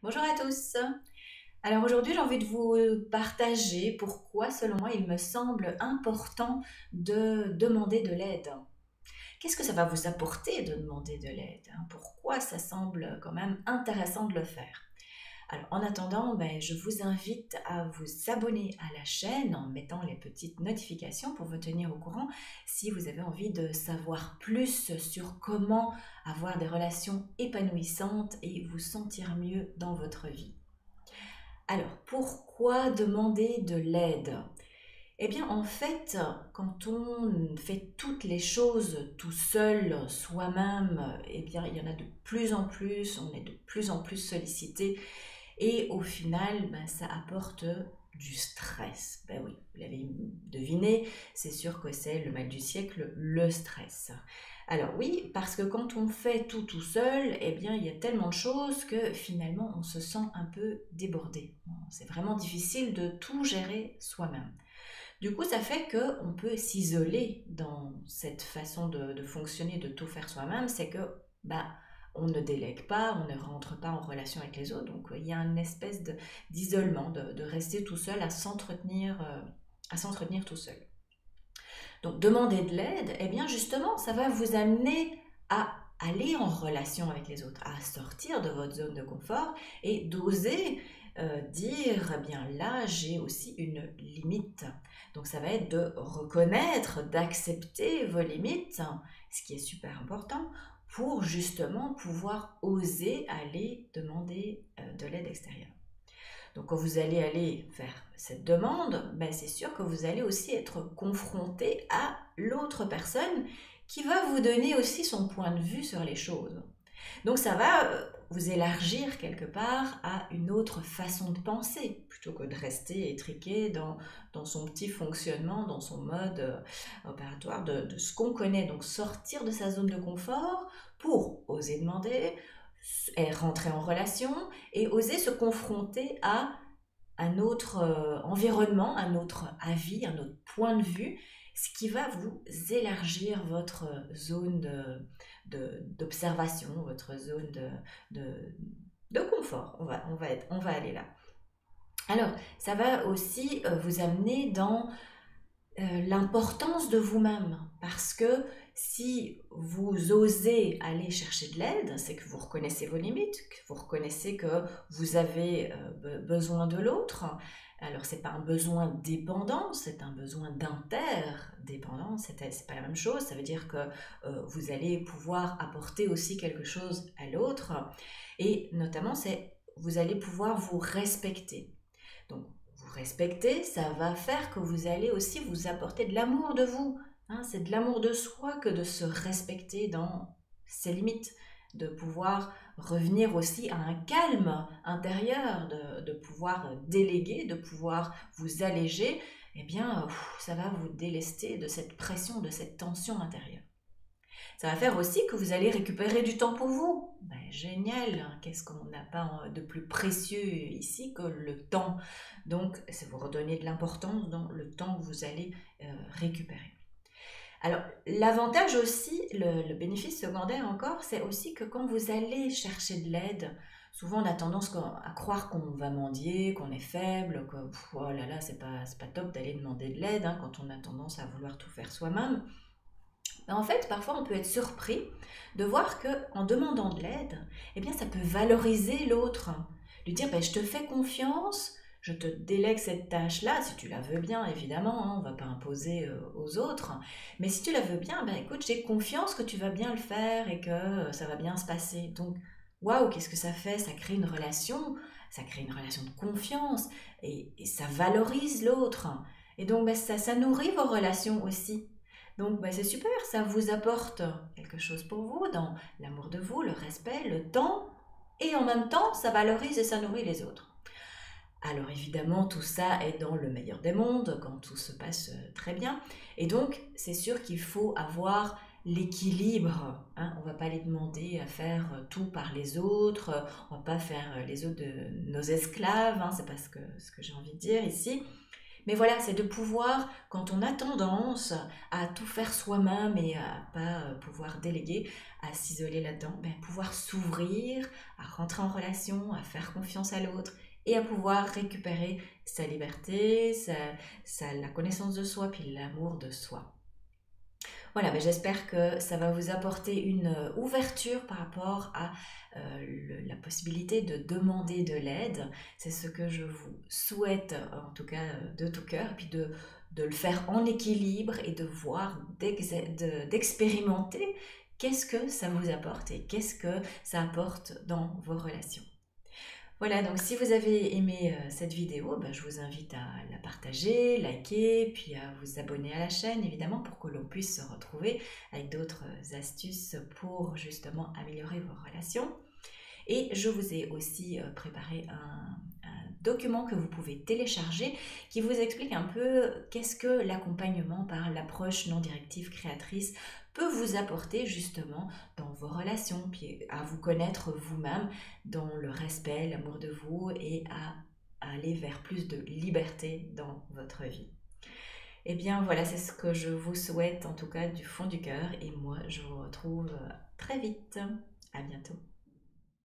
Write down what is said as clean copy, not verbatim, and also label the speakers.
Speaker 1: Bonjour à tous. Alors aujourd'hui, j'ai envie de vous partager pourquoi, selon moi, il me semble important de demander de l'aide. Qu'est-ce que ça va vous apporter de demander de l'aide, hein? Pourquoi ça semble quand même intéressant de le faire? Alors en attendant, je vous invite à vous abonner à la chaîne en mettant les petites notifications pour vous tenir au courant si vous avez envie de savoir plus sur comment avoir des relations épanouissantes et vous sentir mieux dans votre vie. Alors, pourquoi demander de l'aide? Eh bien, en fait, quand on fait toutes les choses tout seul, soi-même, eh bien, il y en a de plus en plus, on est de plus en plus sollicité et au final, ça apporte du stress. Ben oui, vous l'avez deviné, c'est sûr que c'est le mal du siècle, le stress. Alors oui, parce que quand on fait tout tout seul, eh bien, il y a tellement de choses que finalement, on se sent un peu débordé. C'est vraiment difficile de tout gérer soi-même. Du coup, ça fait qu'on peut s'isoler dans cette façon de fonctionner, de tout faire soi-même. C'est que bah, on ne délègue pas, on ne rentre pas en relation avec les autres. Donc, il y a une espèce d'isolement, de rester tout seul à s'entretenir tout seul. Donc, demander de l'aide, eh bien, justement, ça va vous amener à aller en relation avec les autres, à sortir de votre zone de confort et d'oser dire, eh bien là, j'ai aussi une limite. Donc ça va être de reconnaître, d'accepter vos limites, ce qui est super important pour justement pouvoir oser aller demander de l'aide extérieure. Donc quand vous allez aller faire cette demande, c'est sûr que vous allez aussi être confronté à l'autre personne qui va vous donner aussi son point de vue sur les choses. Donc ça va vous élargir quelque part à une autre façon de penser, plutôt que de rester étriqué dans son petit fonctionnement, dans son mode opératoire de ce qu'on connaît. Donc sortir de sa zone de confort pour oser demander, et rentrer en relation et oser se confronter à un autre environnement, un autre avis, un autre point de vue, ce qui va vous élargir votre zone d'observation, votre zone de, de confort. On va aller là. Alors, ça va aussi vous amener dans l'importance de vous-même. Parce que si vous osez aller chercher de l'aide, c'est que vous reconnaissez vos limites, que vous reconnaissez que vous avez besoin de l'autre. Alors, c'est pas un besoin dépendant, c'est un besoin d'interdépendance. C'est pas la même chose. Ça veut dire que vous allez pouvoir apporter aussi quelque chose à l'autre. Et notamment, vous allez pouvoir vous respecter. Donc, vous respecter, ça va faire que vous allez aussi vous apporter de l'amour de vous. Hein, c'est de l'amour de soi que de se respecter dans ses limites, de pouvoir revenir aussi à un calme intérieur, de pouvoir déléguer, de pouvoir vous alléger. Eh bien, ça va vous délester de cette pression, de cette tension intérieure. Ça va faire aussi que vous allez récupérer du temps pour vous. Génial, hein. Qu'est-ce qu'on n'a pas de plus précieux ici que le temps? Donc, c'est vous redonner de l'importance dans le temps que vous allez récupérer. Alors, l'avantage aussi, le bénéfice secondaire encore, c'est aussi que quand vous allez chercher de l'aide, souvent on a tendance à croire qu'on va mendier, qu'on est faible, que oh là là, c'est pas top d'aller demander de l'aide, hein, quand on a tendance à vouloir tout faire soi-même. En fait, parfois, on peut être surpris de voir que en demandant de l'aide, eh bien, ça peut valoriser l'autre. Lui dire, je te fais confiance, je te délègue cette tâche-là, si tu la veux bien, évidemment, hein, on ne va pas imposer aux autres. Mais si tu la veux bien, écoute, j'ai confiance que tu vas bien le faire et que ça va bien se passer. Donc, waouh, qu'est-ce que ça fait? Ça crée une relation de confiance et ça valorise l'autre. Et donc, ça nourrit vos relations aussi. Donc c'est super, ça vous apporte quelque chose pour vous, dans l'amour de vous, le respect, le temps, et en même temps, ça valorise et ça nourrit les autres. Alors évidemment, tout ça est dans le meilleur des mondes, quand tout se passe très bien. Et donc, c'est sûr qu'il faut avoir l'équilibre. Hein. On ne va pas les demander à faire tout par les autres, on ne va pas faire les autres de nos esclaves, hein, c'est pas ce que j'ai envie de dire ici. Mais voilà, c'est de pouvoir, quand on a tendance à tout faire soi-même et à pas pouvoir déléguer, à s'isoler là-dedans, ben, pouvoir s'ouvrir, à rentrer en relation, à faire confiance à l'autre et à pouvoir récupérer sa liberté, la connaissance de soi, puis l'amour de soi. Voilà, ben j'espère que ça va vous apporter une ouverture par rapport à la possibilité de demander de l'aide. C'est ce que je vous souhaite, en tout cas de tout cœur, et puis de le faire en équilibre et de voir, d'expérimenter qu'est-ce que ça vous apporte et qu'est-ce que ça apporte dans vos relations. Voilà, donc si vous avez aimé cette vidéo, ben, je vous invite à la partager, liker, puis à vous abonner à la chaîne évidemment pour que l'on puisse se retrouver avec d'autres astuces pour justement améliorer vos relations. Et je vous ai aussi préparé un document que vous pouvez télécharger qui vous explique un peu qu'est-ce que l'accompagnement par l'approche non directive créatrice peut vous apporter justement dans vos relations, puis à vous connaître vous-même dans le respect, l'amour de vous et à aller vers plus de liberté dans votre vie. Eh bien voilà, c'est ce que je vous souhaite en tout cas du fond du cœur et moi je vous retrouve très vite. À bientôt.